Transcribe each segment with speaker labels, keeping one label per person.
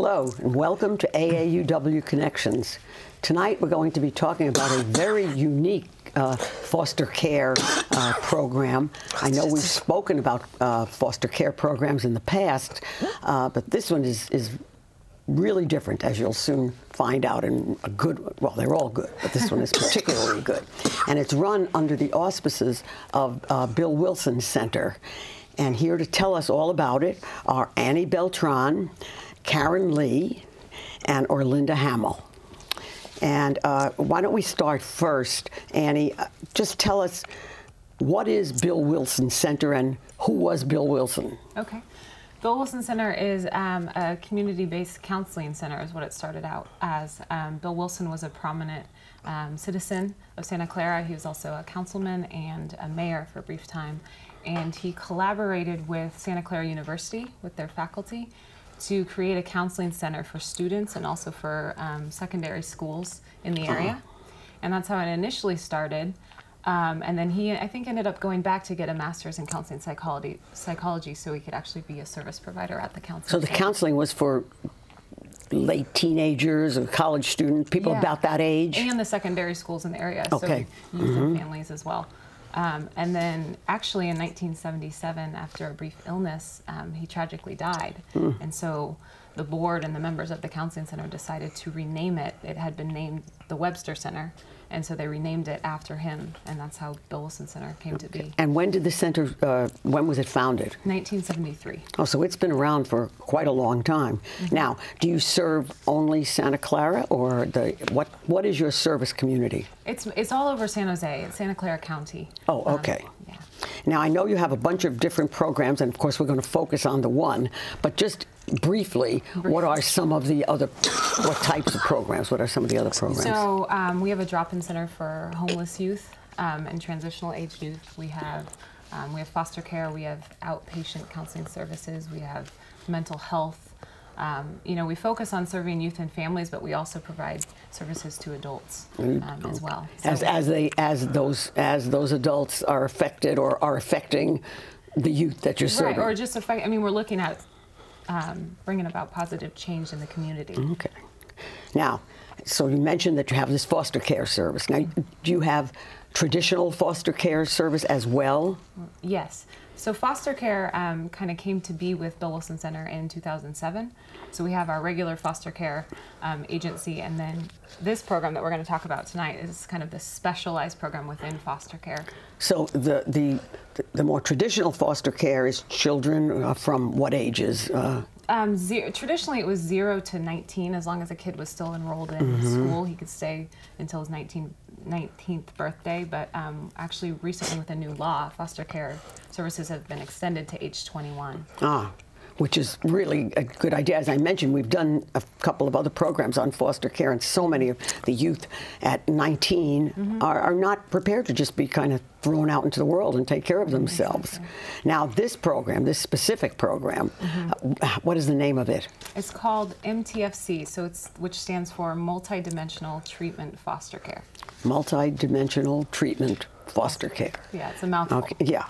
Speaker 1: Hello and welcome to AAUW Connections. Tonight we're going to be talking about a very unique foster care program. I know we've spoken about foster care programs in the past, but this one is really different, as you'll soon find out, in a good, well, they're all good, but this one is particularly good. And it's run under the auspices of Bill Wilson Center. And here to tell us all about it are Annie Beltran, Karen Lee, and Orlinda Hamill. And why don't we start first, Annie? Just tell us, what is Bill Wilson Center and who was Bill Wilson?
Speaker 2: Okay. Bill Wilson Center is a community-based counseling center is what it started out as. Bill Wilson was a prominent citizen of Santa Clara. He was also a councilman and a mayor for a brief time. And he collaborated with Santa Clara University, with their faculty, to create a counseling center for students and also for secondary schools in the area. And that's how it initially started. And then he, I think, ended up going back to get a master's in counseling psychology so he could actually be a service provider at the counseling
Speaker 1: So the
Speaker 2: center. Counseling
Speaker 1: was for late teenagers or college students, people about that age?
Speaker 2: And the secondary schools in the area,
Speaker 1: okay.
Speaker 2: So youth and families as well. And then actually in 1977, after a brief illness, he tragically died. And so the board and the members of the counseling center decided to rename it. It had been named the Webster Center, and so they renamed it after him, and that's how Bill Wilson Center came to be.
Speaker 1: And when did the center, when was it founded?
Speaker 2: 1973.
Speaker 1: Oh, so it's been around for quite a long time. Now, do you serve only Santa Clara, or what is your service community?
Speaker 2: It's all over San Jose. It's Santa Clara County.
Speaker 1: Oh, okay.
Speaker 2: Yeah.
Speaker 1: Now, I know you have a bunch of different programs, and of course we're going to focus on the one, but just briefly, what are some of the other, what types of programs? What are some of the other programs?
Speaker 2: So we have a drop-in center for homeless youth and transitional age youth. We have foster care, we have outpatient counseling services, we have mental health. You know, we focus on serving youth and families, but we also provide services to adults as well. So
Speaker 1: As those adults are affected or are affecting the youth that you're serving.
Speaker 2: Right, or just affect. I mean, we're looking at bringing about positive change in the community.
Speaker 1: Okay. Now, so you mentioned that you have this foster care service. Now, do you have traditional foster care service as well?
Speaker 2: Yes. So foster care kind of came to be with Bill Wilson Center in 2007. So we have our regular foster care agency, and then this program that we're going to talk about tonight is kind of the specialized program within foster care. So
Speaker 1: the more traditional foster care is children from what ages?
Speaker 2: Traditionally, it was 0 to 19. As long as a kid was still enrolled in school, he could stay until his 19th birthday. But actually, recently with a new law, foster care services have been extended to age 21.
Speaker 1: Which is really a good idea. As I mentioned, we've done a couple of other programs on foster care, and so many of the youth at 19 are not prepared to just be kind of thrown out into the world and take care of themselves. Exactly. Now, this program, this specific program, what is the name of it? It's
Speaker 2: called MTFC, so which stands for Multidimensional Treatment Foster Care.
Speaker 1: Multidimensional Treatment Foster Care.
Speaker 2: Yeah, it's a mouthful.
Speaker 1: Okay, yeah.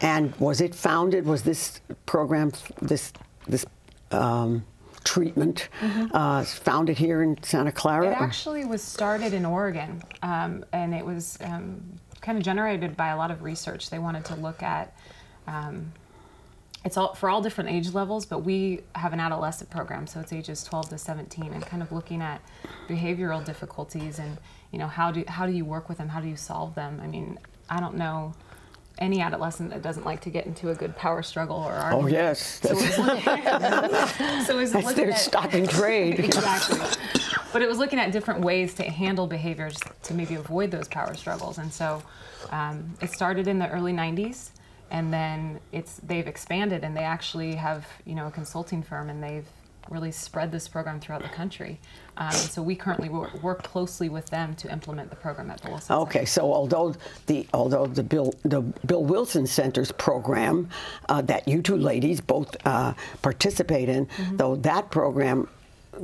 Speaker 1: And was it founded, was this program, this treatment founded here in Santa Clara?
Speaker 2: It actually was started in Oregon, and it was kind of generated by a lot of research. They wanted to look at, it's all for all different age levels, but we have an adolescent program, so it's ages 12 to 17, and kind of looking at behavioral difficulties and, you know, how do you work with them, how do you solve them? I mean, I don't know any adolescent that doesn't like to get into a good power struggle or argument.
Speaker 1: Oh, yes.
Speaker 2: So
Speaker 1: that's their stock and trade.
Speaker 2: Exactly. But it was looking at different ways to handle behaviors to maybe avoid those power struggles. And so it started in the early 90s, and then they've expanded, and they actually have, you know, a consulting firm, and they've really spread this program throughout the country. So we currently work closely with them to implement the program at Bill Wilson Center. Okay,
Speaker 1: so although the Bill Wilson Center's program that you two ladies both participate in, though that program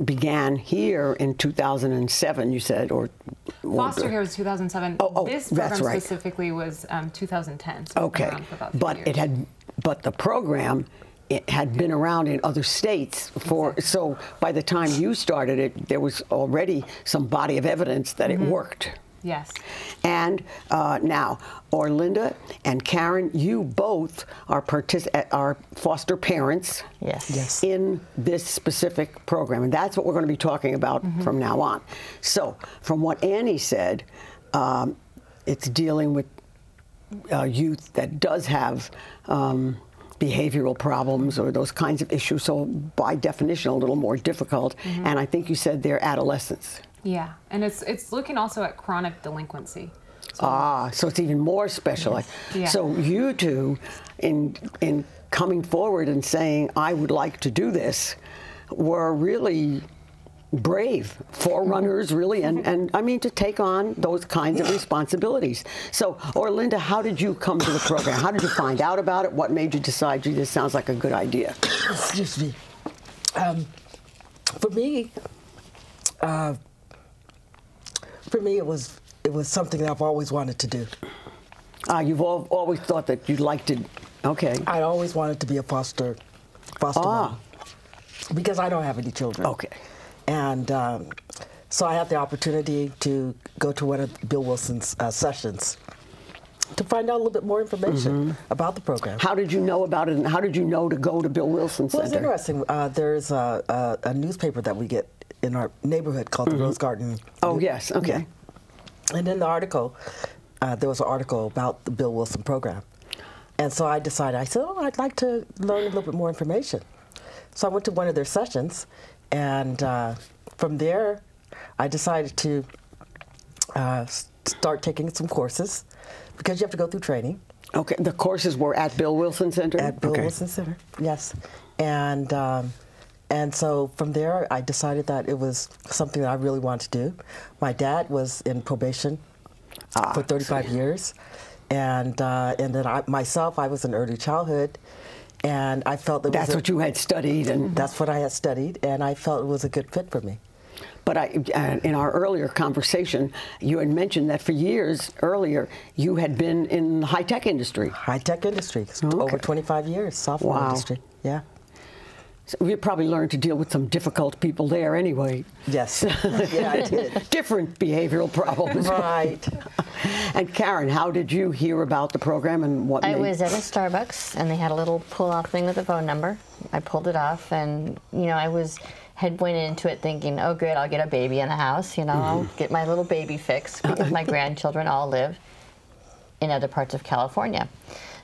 Speaker 1: began here in 2007, you said, or
Speaker 2: foster care was 2007. This program specifically was 2010. So
Speaker 1: okay, but the program it had been around in other states for, so by the time you started it, there was already some body of evidence that it worked.
Speaker 2: Yes.
Speaker 1: And now, Orlinda and Karen, you both are foster parents in this specific program. And that's what we're going to be talking about from now on. So, from what Annie said, it's dealing with youth that does have behavioral problems or those kinds of issues, so by definition a little more difficult. And I think you said they're adolescents.
Speaker 2: Yeah, and it's looking also at chronic delinquency. So,
Speaker 1: so it's even more specialized.
Speaker 2: Yeah.
Speaker 1: So you two, in coming forward and saying, I would like to do this, were really brave forerunners, really, and I mean, to take on those kinds of responsibilities. So, Orlinda, how did you come to the program? How did you find out about it? What made you decide, gee, this sounds like a good idea?
Speaker 3: Excuse me. For me, it was something that I've always wanted to do.
Speaker 1: You've always thought that you'd like to. Okay.
Speaker 3: I always wanted to be a foster mom because I don't have any children.
Speaker 1: Okay.
Speaker 3: And so I had the opportunity to go to one of Bill Wilson's sessions to find out a little bit more information about the program.
Speaker 1: How did you know about it, and how did you know to go to Bill Wilson Center?
Speaker 3: Well, it's interesting. There's a newspaper that we get in our neighborhood called the Rose Garden.
Speaker 1: Oh, yes, okay.
Speaker 3: Yeah. And in the article, there was an article about the Bill Wilson program. And so I decided, I said, I'd like to learn a little bit more information. So I went to one of their sessions, and from there, I decided to start taking some courses, because you have to go through training.
Speaker 1: Okay, the courses were at Bill Wilson Center?
Speaker 3: At Bill Wilson Center, yes. And so from there, I decided that it was something that I really wanted to do. My dad was in probation for 35 years. And then I was in early childhood. And I felt that
Speaker 1: that's what you had studied, and
Speaker 3: that's what I had studied, and I felt it was a good fit for me.
Speaker 1: But in our earlier conversation, you had mentioned that for years earlier you had been in the high-tech industry.
Speaker 3: High-tech industry, over 25 years, software industry. Yeah.
Speaker 1: So you probably learned to deal with some difficult people there anyway.
Speaker 3: Yes. Yeah, I did.
Speaker 1: Different behavioral problems.
Speaker 3: Right.
Speaker 1: And Karen, how did you hear about the program, and what
Speaker 4: I was at a Starbucks, and they had a little pull-off thing with a phone number. I pulled it off, and, you know, I went into it thinking, oh, good, I'll get a baby in the house. You know, I'll get my little baby fix, because my grandchildren all live in other parts of California.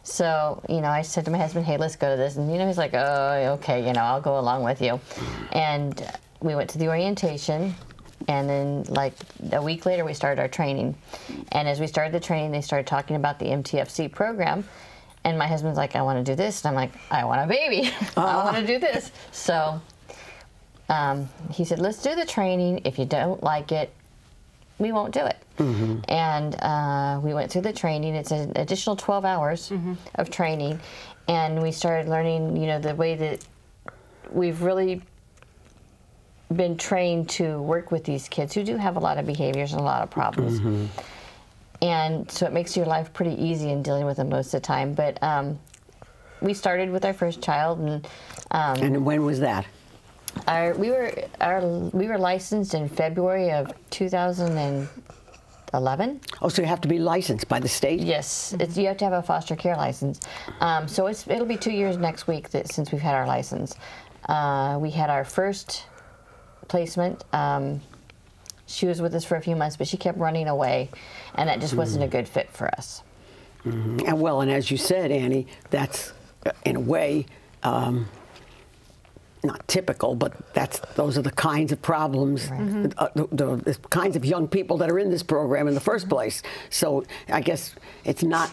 Speaker 4: So, you know, I said to my husband, hey, let's go to this. And, you know, he's like, oh, okay, you know, I'll go along with you. And we went to the orientation. And then, like, a week later, we started our training. And as we started the training, they started talking about the MTFC program. And my husband's like, I want to do this. And I'm like, I want a baby. I want to do this. So he said, let's do the training. If you don't like it, we won't do it. And we went through the training. It's an additional 12 hours of training. And we started learning, you know, the way that we've really been trained to work with these kids who do have a lot of behaviors and a lot of problems. And so it makes your life pretty easy in dealing with them most of the time. But we started with our first child. And
Speaker 1: when was that?
Speaker 4: We were licensed in February of 2011.
Speaker 1: Oh, so you have to be licensed by the state?
Speaker 4: Yes, you have to have a foster care license. So it'll be 2 years next week since we've had our license. We had our first placement. She was with us for a few months, but she kept running away, and that just wasn't a good fit for us.
Speaker 1: And well, and as you said, Annie, that's in a way not typical, but those are the kinds of problems, the kinds of young people that are in this program in the first place. So I guess it's not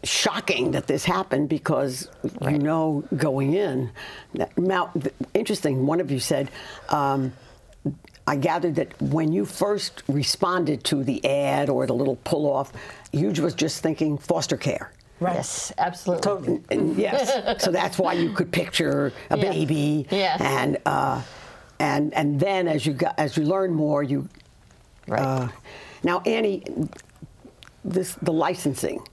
Speaker 1: shocking that this happened, because you know going in. Now, interesting, one of you said, I gathered that when you first responded to the ad or the little pull-off, you was just thinking foster care.
Speaker 4: Right. Yes, absolutely.
Speaker 3: Totally.
Speaker 1: Yes. So that's why you could picture a baby.
Speaker 4: Yes.
Speaker 1: And then as you learn more, you.
Speaker 4: Right.
Speaker 1: Now, Annie, the licensing.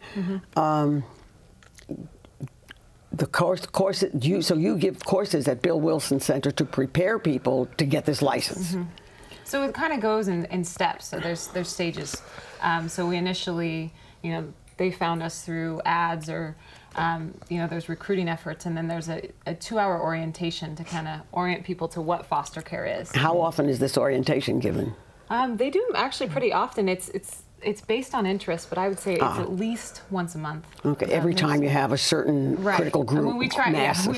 Speaker 1: the courses, so you give courses at Bill Wilson Center to prepare people to get this license.
Speaker 2: Mm-hmm. So it kind of goes in steps. So there's stages. So we initially, they found us through ads or, there's recruiting efforts, and then there's a 2-hour orientation to kind of orient people to what foster care is.
Speaker 1: How often is this orientation given?
Speaker 2: They do actually pretty often. It's based on interest, but I would say it's at least once a month.
Speaker 1: Okay, every time you have a certain critical group.
Speaker 2: I mean, we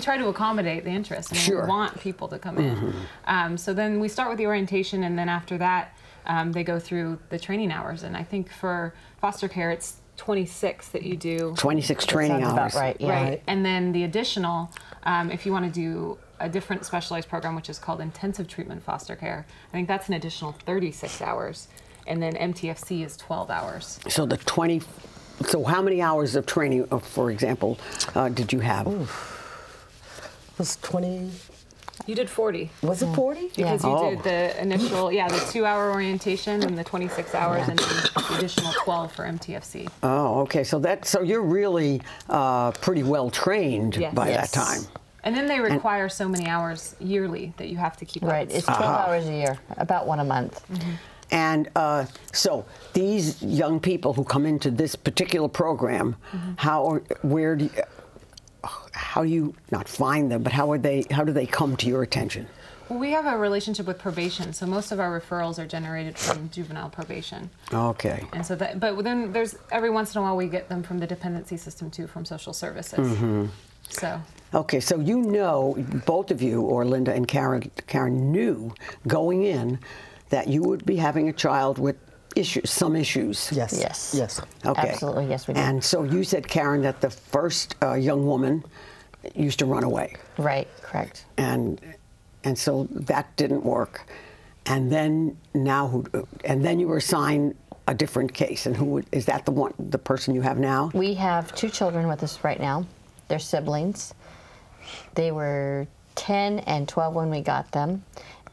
Speaker 2: try to accommodate the interest. And we want people to come in. So then we start with the orientation, and then after that, they go through the training hours. And I think for foster care, it's 26 that you do. 26
Speaker 1: training hours.
Speaker 3: About right, yeah.
Speaker 2: Right. And then the additional, if you want to do a different specialized program, which is called intensive treatment foster care, I think that's an additional 36 hours. And then MTFC is 12 hours.
Speaker 1: So so how many hours of training, for example, did you have?
Speaker 3: It was 20.
Speaker 2: You did 40.
Speaker 3: Was it 40?
Speaker 2: Because you did the initial, the 2-hour orientation and the 26 hours and then the additional 12 for MTFC.
Speaker 1: Oh, okay. So you're really pretty well trained by that time.
Speaker 2: And then they require so many hours yearly that you have to keep up.
Speaker 4: Right. It's 12 hours a year, about 1 a month.
Speaker 2: Mm-hmm.
Speaker 1: And so these young people who come into this particular program, how do you not find them, but how do they come to your attention?
Speaker 2: Well, we have a relationship with probation, so most of our referrals are generated from juvenile probation. Okay. And so but then there's every once in a while we get them from the dependency system too, from social services. So.
Speaker 1: Okay, so both of you, or Linda and Karen knew going in that you would be having a child with some issues.
Speaker 3: Yes.
Speaker 4: Yes.
Speaker 3: Yes.
Speaker 1: Okay.
Speaker 4: Absolutely, yes, we did.
Speaker 1: And so you said, Karen, that the first young woman used to run away.
Speaker 4: Right, correct.
Speaker 1: And so that didn't work. And then you were assigned a different case. And is that the person you have now?
Speaker 4: We have 2 children with us right now. They're siblings. They were 10 and 12 when we got them.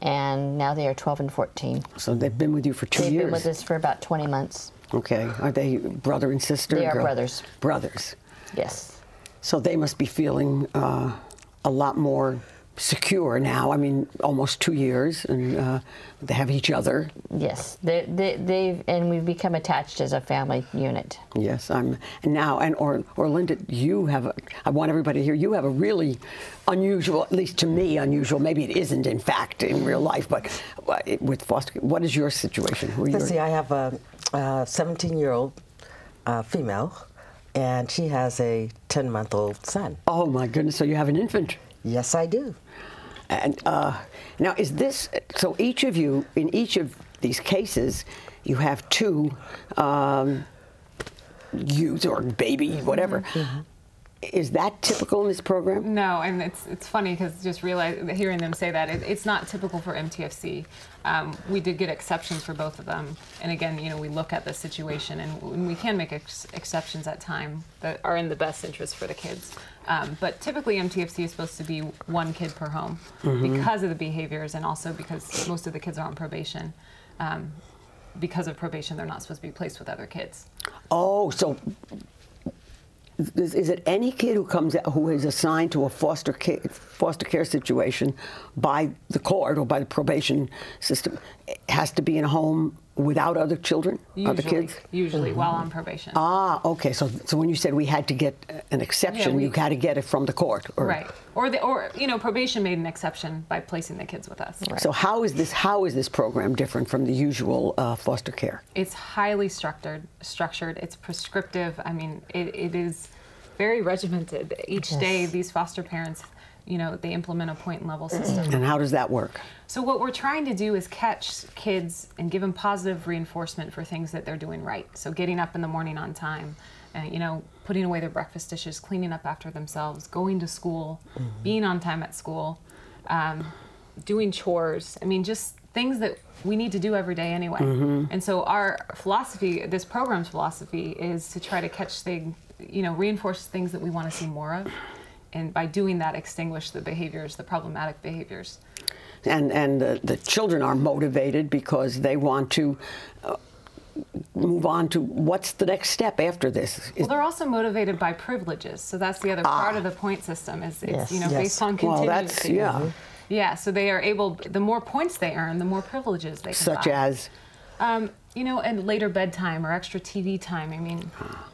Speaker 4: And now they are 12 and 14.
Speaker 1: So they've been with you for 2 years?
Speaker 4: They've been with us for about 20 months.
Speaker 1: Okay. Are they brother and sister?
Speaker 4: They are brothers. Brothers. Yes.
Speaker 1: So they must be feeling a lot more secure now. I mean, almost 2 years, and they have each other.
Speaker 4: Yes. And we've become attached as a family unit.
Speaker 1: Yes. Linda, I want everybody to hear, you have a really unusual, at least to me, unusual, maybe it isn't in fact in real life, but with foster, what is your situation?
Speaker 3: Let's see, I have a 17-year-old female, and she has a 10-month-old son.
Speaker 1: Oh my goodness, so you have an infant?
Speaker 3: Yes, I do.
Speaker 1: And now is this, so each of you, in each of these cases, you have 2 youth or baby, whatever. Is that typical in this program?
Speaker 2: No, and it's funny because just hearing them say that, it's not typical for MTFC. We did get exceptions for both of them. And again, we look at the situation and we can make exceptions at time that are in the best interest for the kids. But typically MTFC is supposed to be 1 kid per home because of the behaviors and also because most of the kids are on probation. Because of probation, they're not supposed to be placed with other kids.
Speaker 1: Oh, so is it any kid who comes out who is assigned to a foster care situation by the court or by the probation system has to be in a home without other children, other kids?
Speaker 2: Usually, while on probation.
Speaker 1: Ah, okay. So when you said we had to get an exception, you had to get it from the court,
Speaker 2: right? Or probation made an exception by placing the kids with us.
Speaker 1: Right. So how is this program different from the usual foster care?
Speaker 2: It's highly structured. It's prescriptive. I mean, it is very regimented. Each day, these foster parents, they implement a point and level system.
Speaker 1: And how does that work?
Speaker 2: So what we're trying to do is catch kids and give them positive reinforcement for things that they're doing right. So getting up in the morning on time, and putting away their breakfast dishes, cleaning up after themselves, going to school, being on time at school, doing chores. I mean, just things that we need to do every day anyway. And so our philosophy, this program's philosophy, is to try to catch things, reinforce things that we want to see more of. And by doing that, extinguish the behaviors, the problematic behaviors. And
Speaker 1: the children are motivated because they want to move on to what's the next step after this?
Speaker 2: Well, they're also motivated by privileges, so that's the other part of the point system. Is it's based on
Speaker 1: well,
Speaker 2: contingency.
Speaker 1: that's
Speaker 2: Yeah, so they are able. The more points they earn, the more privileges they can
Speaker 1: such
Speaker 2: buy.
Speaker 1: as.
Speaker 2: And later bedtime or extra TV time. I mean,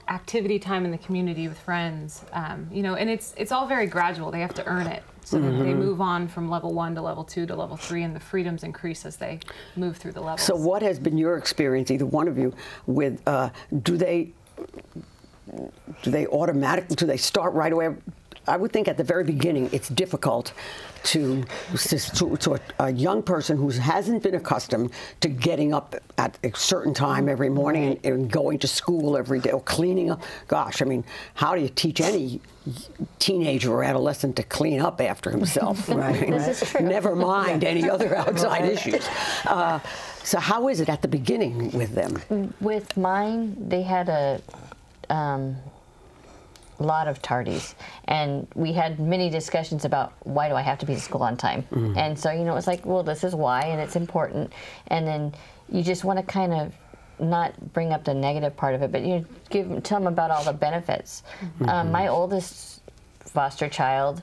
Speaker 2: activity time in the community with friends. And it's all very gradual. They have to earn it. So that they move on from level 1 to level 2 to level 3, and the freedoms increase as they move through the levels.
Speaker 1: So what has been your experience, either one of you, with, do they start right away? I would think at the very beginning it's difficult to a young person who hasn't been accustomed to getting up at a certain time every morning and going to school every day or cleaning up. Gosh, I mean, how do you teach any teenager or adolescent to clean up after himself? Right?
Speaker 4: This is true.
Speaker 1: Never mind any other outside issues. So how is it at the beginning with them?
Speaker 4: With mine, they had a lot of tardies, and we had many discussions about why do I have to be to school on time. And so it's like, well, this is why, and it's important. And then you just want to kind of not bring up the negative part of it, but tell them about all the benefits. My oldest foster child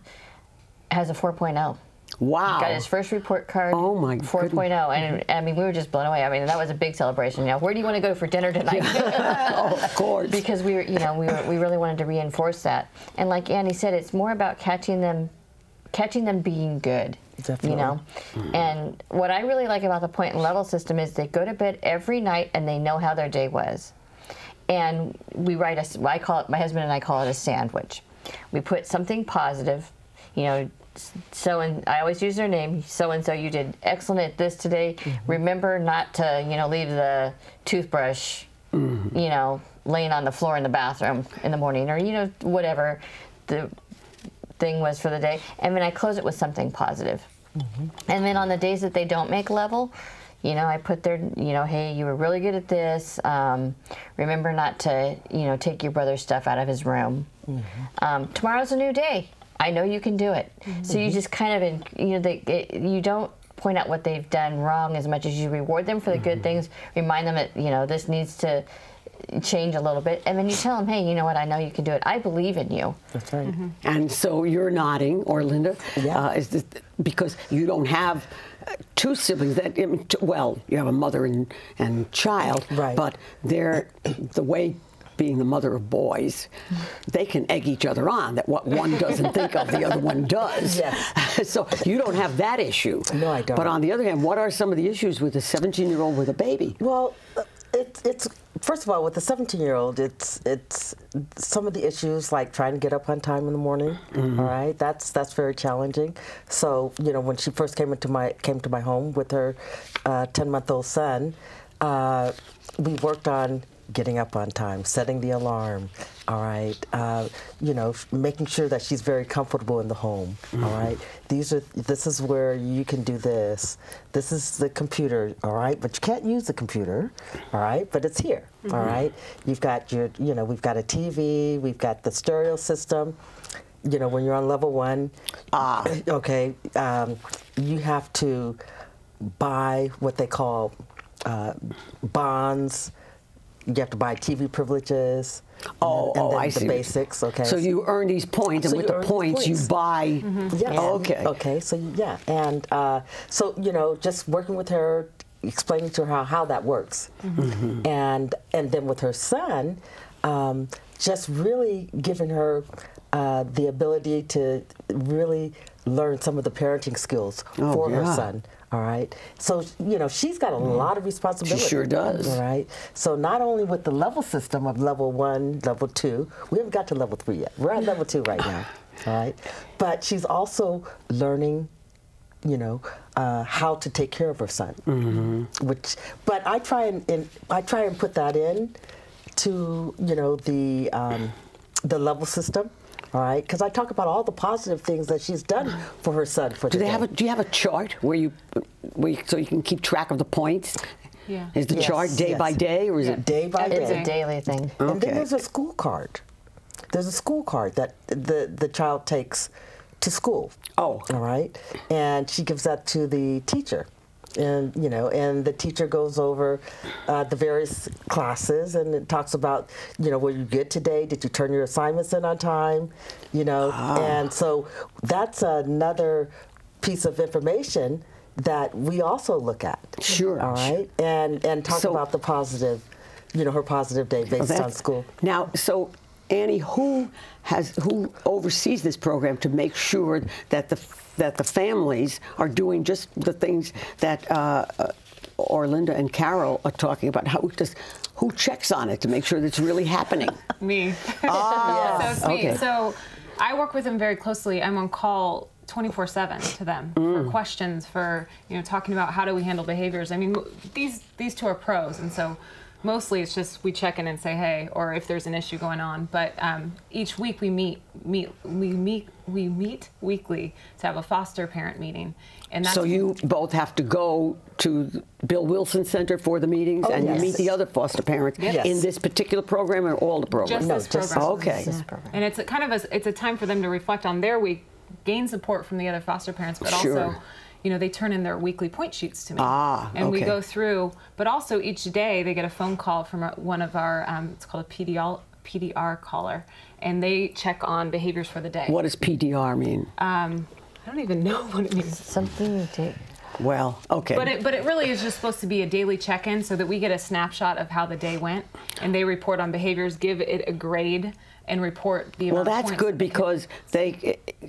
Speaker 4: has a 4.0.
Speaker 1: Wow.
Speaker 4: Got his first report card.
Speaker 1: Oh my
Speaker 4: 4.0, and I mean, we were just blown away. I mean, that was a big celebration. Where do you want to go for dinner tonight?
Speaker 1: Oh, of course.
Speaker 4: Because we really wanted to reinforce that. And like Annie said, it's more about catching them being good.
Speaker 3: Definitely.
Speaker 4: And what I really like about the point and level system is they go to bed every night and they know how their day was. And we write my husband and I call it a sandwich. We put something positive, I always use their name. So and so, you did excellent at this today. Remember not to, leave the toothbrush, laying on the floor in the bathroom in the morning, or whatever the thing was for the day. And then I close it with something positive. And then on the days that they don't make level, I put their, hey, you were really good at this. Remember not to, take your brother's stuff out of his room. Tomorrow's a new day. I know you can do it. So you just kind of, you don't point out what they've done wrong as much as you reward them for the good things, remind them that, this needs to change a little bit, and then you tell them, hey, you know what, I know you can do it. I believe in you.
Speaker 3: That's right.
Speaker 1: And so you're nodding, or Linda, is this because you don't have two siblings well, you have a mother and child,
Speaker 3: right.
Speaker 1: But they're the way, being the mother of boys, they can egg each other on, that what one doesn't think of, the other one does.
Speaker 3: Yes.
Speaker 1: So you don't have that issue.
Speaker 3: No, I don't.
Speaker 1: But on the other hand, what are some of the issues with a 17-year-old with a baby?
Speaker 3: Well, it's first of all, with the 17-year-old, it's some of the issues like trying to get up on time in the morning. All right, that's very challenging. So when she first came to my home with her 10-month-old son, we worked on getting up on time, setting the alarm, all right, making sure that she's very comfortable in the home, all right. This is where you can do this. This is the computer, all right, but you can't use the computer, all right, but it's here, all right. You've got we've got a TV, we've got the stereo system. When you're on level 1, okay, you have to buy what they call bonds. You have to buy TV privileges. And then
Speaker 1: I
Speaker 3: the
Speaker 1: see.
Speaker 3: basics. Okay.
Speaker 1: So you earn these points, and with the points you buy.
Speaker 3: Yes.
Speaker 1: Okay.
Speaker 3: Okay. So yeah, and so just working with her, explaining to her how that works, and then with her son, just really giving her the ability to really learn some of the parenting skills for her son. All right. So, she's got a lot of responsibility.
Speaker 1: She sure does.
Speaker 3: All right. So not only with the level system of level 1, level 2, we haven't got to level 3 yet. We're at level 2 right now. All right. But she's also learning, how to take care of her son. But I try and put that in to, the level system. All right, because I talk about all the positive things that she's done for her son for the day.
Speaker 1: Do you have a chart so you can keep track of the points?
Speaker 2: Yeah.
Speaker 1: Is the chart day by day, or is it
Speaker 3: day by day?
Speaker 4: It's a daily thing.
Speaker 3: And then there's a school card. There's a school card that the child takes to school.
Speaker 1: Oh.
Speaker 3: All right, and she gives that to the teacher. And and the teacher goes over the various classes, and it talks about were you good today? Did you turn your assignments in on time? And so that's another piece of information that we also look at.
Speaker 1: Sure.
Speaker 3: All right, and talk about the positive, her positive day based on school.
Speaker 1: Now, so Annie, who oversees this program to make sure that the families are doing just the things that Orlinda and Carol are talking about? Who checks on it to make sure that it's really happening?
Speaker 2: Me.
Speaker 1: Ah,
Speaker 2: So sweet.
Speaker 1: okay.
Speaker 2: So I work with them very closely. I'm on call 24/7 to them for questions, for talking about how do we handle behaviors. I mean, these two are pros, and so mostly it's just we check in and say hey, or if there's an issue going on. But each week we meet weekly to have a foster parent meeting, and that's
Speaker 1: So you both have to go to the Bill Wilson Center for the meetings, and you meet the other foster parents in this particular program or all the programs?
Speaker 2: Just this program.
Speaker 1: Okay.
Speaker 2: And it's it's a time for them to reflect on their week, gain support from the other foster parents, but also, they turn in their weekly point sheets to me. And we go through, but also each day they get a phone call from one of our, it's called a PDR caller, and they check on behaviors for the day.
Speaker 1: What does PDR mean?
Speaker 2: I don't even know what it means.
Speaker 4: Something to...
Speaker 1: Well, okay.
Speaker 2: But it really is just supposed to be a daily check-in so that we get a snapshot of how the day went, and they report on behaviors, give it a grade, and report the amount of points.
Speaker 1: Well, that's good because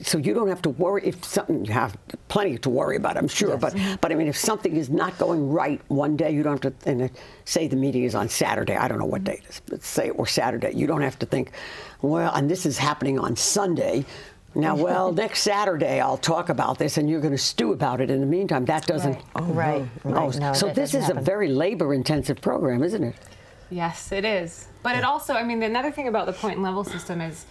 Speaker 1: so you don't have to worry if something, you have plenty to worry about, I'm sure, but I mean, if something is not going right one day, you don't have to, and say the meeting is on Saturday, I don't know what day it is, but say, or Saturday, you don't have to think, well, and this is happening on Sunday, now, well, next Saturday I'll talk about this, and you're going to stew about it in the meantime. That doesn't...
Speaker 4: Right.
Speaker 1: No, so this is a very labor-intensive program, isn't it?
Speaker 2: Yes, it is. But it also, I mean, another thing about the point and level system is,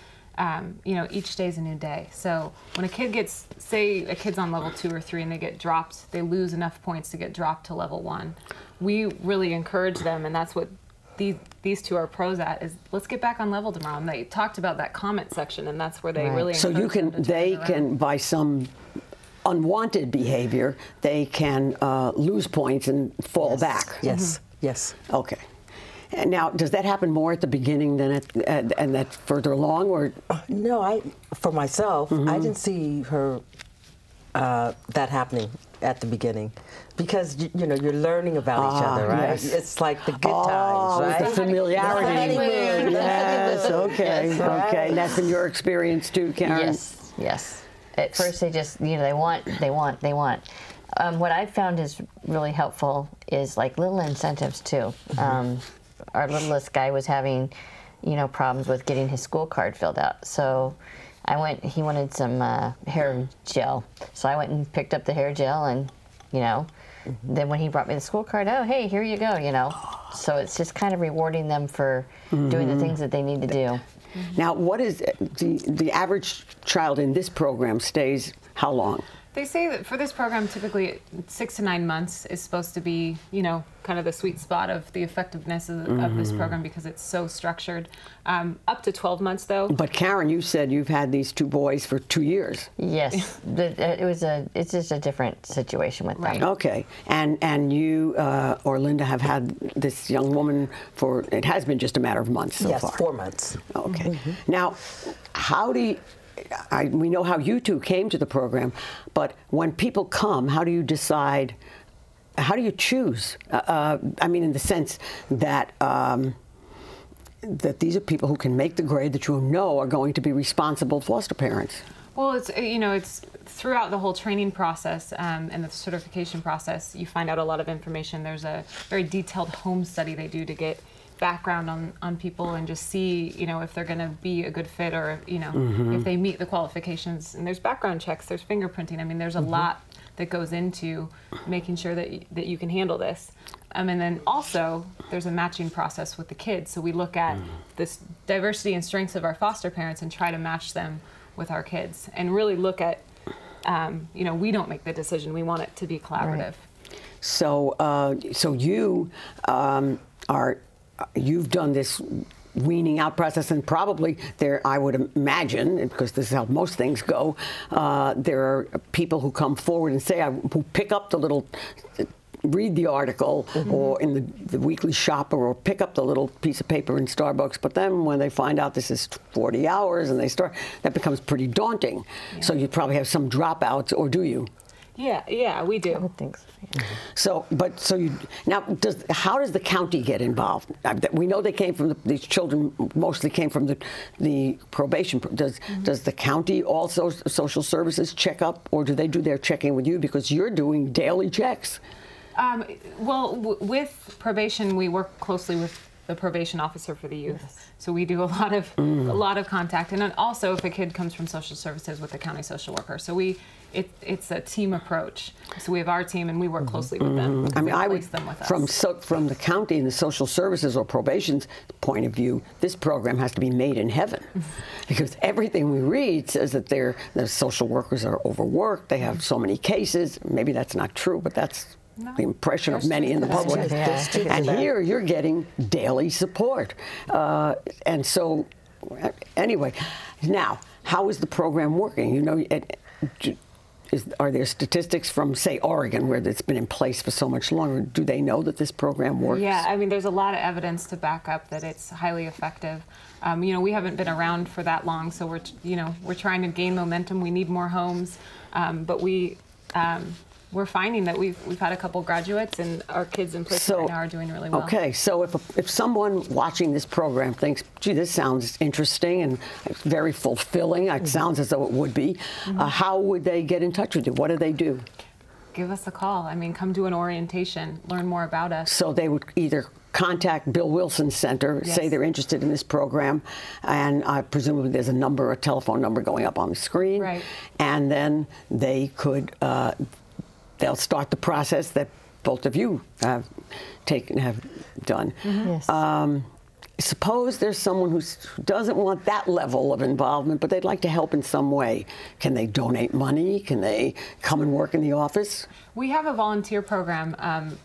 Speaker 2: each day is a new day. So when a kid gets, say a kid's on level 2 or 3 and they get dropped, they lose enough points to get dropped to level 1. We really encourage them, and that's what these two are pros at, is let's get back on level tomorrow. And they talked about that comment section, and that's where they really
Speaker 1: So they can, by some unwanted behavior, they can lose points and fall back.
Speaker 3: Yes, yes.
Speaker 1: Okay. And now, does that happen more at the beginning than and that further along, or?
Speaker 3: No, for myself, I didn't see her that happening at the beginning, because you're learning about each other, right?
Speaker 1: Yes.
Speaker 3: It's like the good times, right?
Speaker 1: The familiarity.
Speaker 3: honeymoon.
Speaker 1: Yes. Okay. Okay. And that's been your experience too, Karen.
Speaker 4: Yes. Yes. At first, they just they want. What I've found is really helpful is like little incentives too. Our littlest guy was having, problems with getting his school card filled out. So he wanted some hair gel. So I went and picked up the hair gel, and, then when he brought me the school card, oh, hey, here you go, So it's just kind of rewarding them for doing the things that they need to do.
Speaker 1: Now, what is the average child in this program stays how long?
Speaker 2: They say that for this program, typically 6 to 9 months is supposed to be, kind of the sweet spot of the effectiveness of this program, because it's so structured. Up to 12 months, though.
Speaker 1: But Karen, you said you've had these 2 boys for 2 years.
Speaker 4: Yes, it's just a different situation with them.
Speaker 1: Okay, and you, Orlinda, have had this young woman for, it has been just a matter of months so far.
Speaker 3: Yes, 4 months.
Speaker 1: Okay. Now, how do you, we know how you two came to the program, but when people come, how do you decide, how do you choose? I mean, in the sense that that these are people who can make the grade that you know are going to be responsible foster parents.
Speaker 2: Well, it's throughout the whole training process and the certification process, you find out a lot of information. There's a very detailed home study they do to get background on people and just see, if they're going to be a good fit, or, if they meet the qualifications. And there's background checks, there's fingerprinting. I mean, there's a lot that goes into making sure that you can handle this. And then also, there's a matching process with the kids. So we look at this diversity and strengths of our foster parents and try to match them with our kids, and really look at, we don't make the decision. We want it to be collaborative.
Speaker 1: Right. So, so you you've done this weaning out process, and probably there, I would imagine, because this is how most things go, there are people who come forward and say, who pick up the little read the article or in the weekly shopper or pick up the little piece of paper in Starbucks, but then when they find out this is 40 hours and they start, that becomes pretty daunting. Yeah. So you probably have some dropouts, or do you?
Speaker 2: Yeah, we do.
Speaker 4: I would think so. Yeah.
Speaker 1: How does the county get involved? We know they came from these children mostly came from the probation. Does the county also, social services, check up, or do they do their checking with you because you're doing daily checks?
Speaker 2: Well, with probation, we work closely with the probation officer for the youth. Yes. So we do a lot of contact, and then also if a kid comes from social services, with the county social worker. So it's a team approach. So we have our team, and we work closely with them.
Speaker 1: I mean,
Speaker 2: them with us.
Speaker 1: From the county and the social services or probation's point of view, this program has to be made in heaven, because everything we read says that the social workers are overworked. They have so many cases. Maybe that's not true, but that's the impression of many in the public. And here you're getting daily support. And so, anyway, now, how is the program working? You know, are there statistics from, say, Oregon, where it's been in place for so much longer? Do they know that this program works?
Speaker 2: Yeah, I mean, there's a lot of evidence to back up that it's highly effective. You know, we haven't been around for that long, so we're trying to gain momentum. We need more homes, but we're finding that we've had a couple graduates, and our kids in place right now are doing really well. Okay,
Speaker 1: so if someone watching this program thinks, gee, this sounds interesting and very fulfilling, it sounds as though it would be, how would they get in touch with you? What do they do?
Speaker 2: Give us a call. I mean, come do an orientation, learn more about us.
Speaker 1: So they would either contact Bill Wilson Center, say they're interested in this program, and presumably there's a telephone number going up on the screen,
Speaker 2: right.
Speaker 1: And then they could they'll start the process that both of you have done.
Speaker 4: Yes.
Speaker 1: Suppose there's someone who doesn't want that level of involvement, but they'd like to help in some way. Can they donate money? Can they come and work in the office?
Speaker 2: We have a volunteer program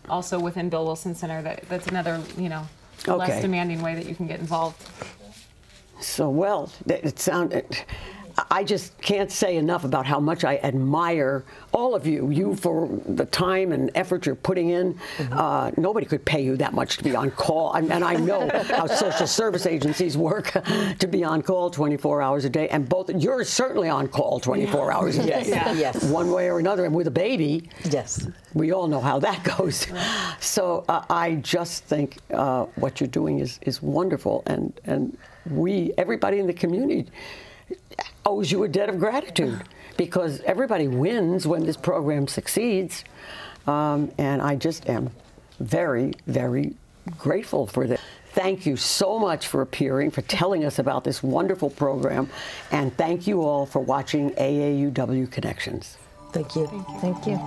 Speaker 2: also within Bill Wilson Center. That's another, less demanding way that you can get involved.
Speaker 1: So, well, it sounded. I just can't say enough about how much I admire all of you for the time and effort you're putting in. Nobody could pay you that much to be on call. And I know how social service agencies work to be on call 24 hours a day. And you're certainly on call 24 hours a day.
Speaker 3: Yes.
Speaker 1: One way or another. And with a baby,
Speaker 3: yes,
Speaker 1: we all know how that goes. So I just think what you're doing is wonderful. And everybody in the community owes you a debt of gratitude, because everybody wins when this program succeeds, and I just am very, very grateful for this. Thank you so much for appearing, for telling us about this wonderful program, and thank you all for watching AAUW Connections.
Speaker 3: Thank you.
Speaker 4: Thank you.